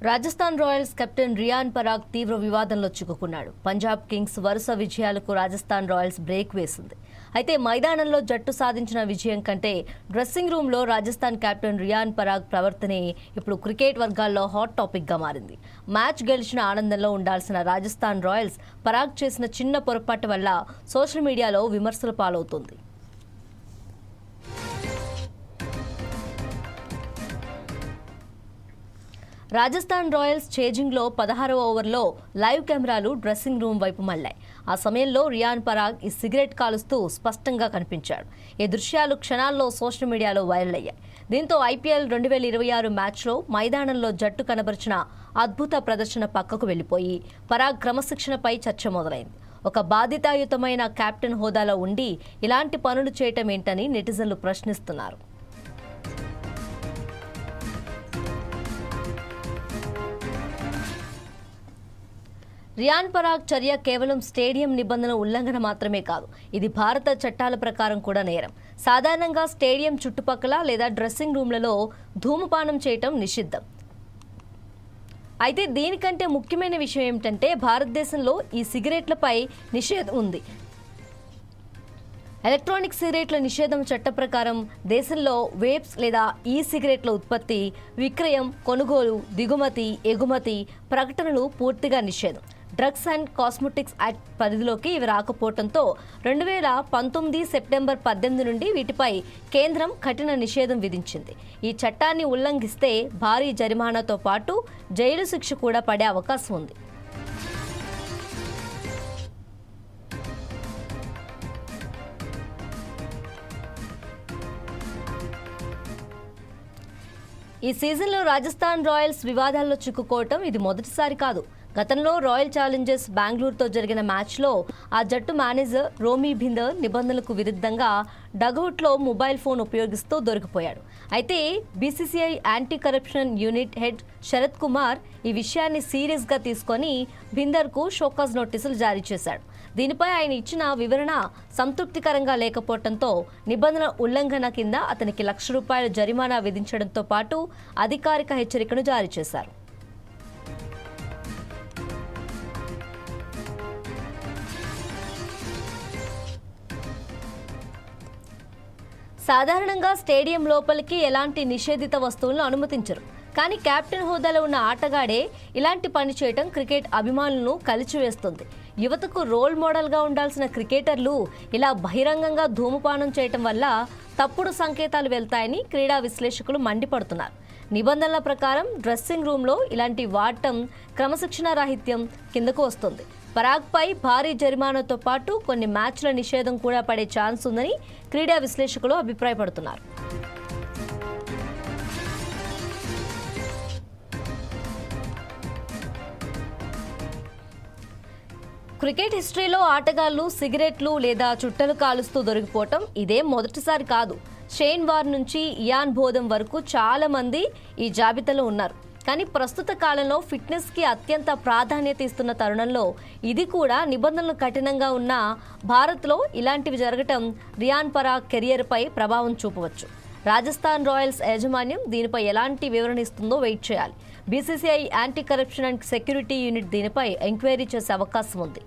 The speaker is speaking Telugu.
రాజస్థాన్ రాయల్స్ కెప్టెన్ రియాన్ పరాగ్ తీవ్ర వివాదంలో చిక్కుకున్నాడు. పంజాబ్ కింగ్స్ వరుస విజయాలకు రాజస్థాన్ రాయల్స్ బ్రేక్ వేసింది. అయితే మైదానంలో జట్టు సాధించిన విజయం కంటే డ్రెస్సింగ్ రూమ్లో రాజస్థాన్ కెప్టెన్ రియాన్ పరాగ్ ప్రవర్తనే ఇప్పుడు క్రికెట్ వర్గాల్లో హాట్ టాపిక్గా మారింది. మ్యాచ్ గెలిచిన ఆనందంలో ఉండాల్సిన రాజస్థాన్ రాయల్స్ పరాగ్ చేసిన చిన్న పొరపాటు వల్ల సోషల్ మీడియాలో విమర్శల పాలవుతోంది. రాజస్థాన్ రాయల్స్ చేజింగ్లో 16వ ఓవర్లో లైవ్ కెమెరాలు డ్రెస్సింగ్ రూమ్ వైపు మళ్లాయి. ఆ సమయంలో రియాన్ పరాగ్ ఈ సిగరెట్ కాలుస్తూ స్పష్టంగా కనిపించాడు. ఈ దృశ్యాలు క్షణాల్లో సోషల్ మీడియాలో వైరల్ అయ్యాయి. దీంతో ఐపీఎల్ 2026 మ్యాచ్లో మైదానంలో జట్టు కనబరిచిన అద్భుత ప్రదర్శన పక్కకు వెళ్లిపోయి పరాగ్ క్రమశిక్షణపై చర్చ మొదలైంది. ఒక బాధ్యతాయుతమైన కెప్టెన్ హోదాలో ఉండి ఇలాంటి పనులు చేయటం ఏంటని నెటిజన్లు ప్రశ్నిస్తున్నారు. రియాన్ పరాగ్ చర్య కేవలం స్టేడియం నిబంధన ఉల్లంఘన మాత్రమే కాదు, ఇది భారత చట్టాల ప్రకారం కూడా నేరం. సాధారణంగా స్టేడియం చుట్టుపక్కల లేదా డ్రెస్సింగ్ రూమ్లలో ధూమపానం చేయటం నిషిద్ధం. అయితే దీనికంటే ముఖ్యమైన విషయం ఏమిటంటే భారతదేశంలో ఈ సిగరెట్లపై నిషేధం ఉంది. ఎలక్ట్రానిక్ సిగరెట్ల నిషేధం చట్ట ప్రకారం దేశంలో వేప్స్ లేదా ఈ సిగరెట్ల ఉత్పత్తి, విక్రయం, కొనుగోలు, దిగుమతి, ఎగుమతి, ప్రకటనలు పూర్తిగా నిషేధం. డ్రగ్స్ అండ్ కాస్మెటిక్స్ యాక్ట్ పరిధిలోకి ఇవి రాకపోవడంతో 2019 సెప్టెంబర్ 18 నుండి వీటిపై కేంద్రం కఠిన నిషేధం విధించింది. ఈ చట్టాన్ని ఉల్లంఘిస్తే భారీ జరిమానాతో పాటు జైలు శిక్ష కూడా పడే అవకాశం ఉంది. ఈ సీజన్లో రాజస్థాన్ రాయల్స్ వివాదాల్లో చిక్కుకోవటం ఇది మొదటిసారి కాదు. గతంలో రాయల్ ఛాలెంజర్స్ బెంగళూరుతో జరిగిన మ్యాచ్లో ఆ జట్టు మేనేజర్ రోమీ భిందర్ నిబంధనలకు విరుద్ధంగా డగౌట్లో మొబైల్ ఫోన్ ఉపయోగిస్తూ దొరికిపోయాడు. అయితే BCCI anti corruption unit head Sharath Kumar ఈ విషయాన్ని సీరియస్గా తీసుకొని భిందర్కు షోకాజ్ నోటీసులు జారీ చేశాడు. దీనిపై ఆయన ఇచ్చిన వివరణ సంతృప్తికరంగా లేకపోవడంతో నిబంధన ఉల్లంఘన కింద అతనికి ₹1,00,000 జరిమానా విధించడంతో పాటు అధికారిక హెచ్చరికను జారీ చేశారు. సాధారణంగా స్టేడియం లోపలికి ఎలాంటి నిషేధిత వస్తువులను అనుమతించరు. కానీ కెప్టెన్ హోదాలో ఉన్న ఆటగాడే ఇలాంటి పని చేయడం క్రికెట్ అభిమానులను కలిచివేస్తుంది. యువతకు రోల్ మోడల్గా ఉండాల్సిన క్రికెటర్లు ఇలా బహిరంగంగా ధూమపానం చేయటం వల్ల తప్పుడు సంకేతాలు వెళ్తాయని క్రీడా విశ్లేషకులు మండిపడుతున్నారు. నిబంధనల ప్రకారం డ్రెస్సింగ్ రూమ్లో ఇలాంటి వాడటం క్రమశిక్షణ రాహిత్యం కిందకు వస్తుంది. పరాగ్పై భారీ జరిమానాతో పాటు కొన్ని మ్యాచ్ల నిషేధం కూడా పడే ఛాన్స్ ఉందని క్రీడా విశ్లేషకులు అభిప్రాయపడుతున్నారు. క్రికెట్ హిస్టరీలో ఆటగాళ్లు సిగరెట్లు లేదా చుట్టలు కాలుస్తూ దొరికిపోవటం ఇదే మొదటిసారి కాదు. షేన్ వార్ నుంచి ఇయాన్ బోథమ్ వరకు చాలా మంది ఈ జాబితాలో ఉన్నారు. కానీ ప్రస్తుత కాలంలో ఫిట్నెస్కి అత్యంత ప్రాధాన్యత ఇస్తున్న తరుణంలో ఇది కూడా నిబంధనలు కఠినంగా ఉన్న భారత్లో ఇలాంటివి జరగటం రియాన్ పరాగ్ కెరియర్పై ప్రభావం చూపవచ్చు. రాజస్థాన్ రాయల్స్ యాజమాన్యం దీనిపై ఎలాంటి వివరణ ఇస్తుందో వెయిట్ చేయాలి. BCCI anti corruption and security unit దీనిపై ఎంక్వైరీ చేసే అవకాశం ఉంది.